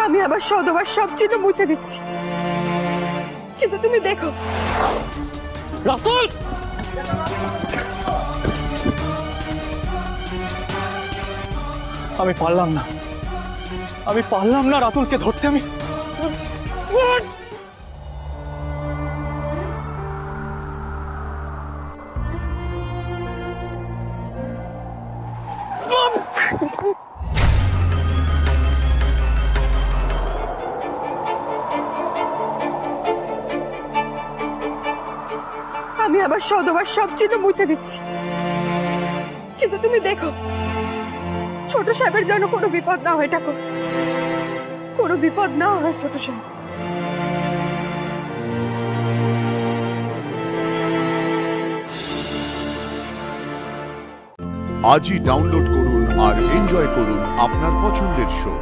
আমি আবার সদবার সব চিহ্ন মুছে দিচ্ছি, কিন্তু তুমি দেখো। রাতুল, আমি পারলাম না রাতুলকে ধরতে। আমি আমি আবার সদবার সব চিহ্ন মুছে দিচ্ছি, কিন্তু তুমি দেখো ছোট সাহেবের যেন কোনো বিপদ না হয়। ঠাকুর, কোনো বিপদ না হয় ছোট সাহেব। আজই ডাউনলোড করুন আর এনজয় করুন আপনার পছন্দের শো।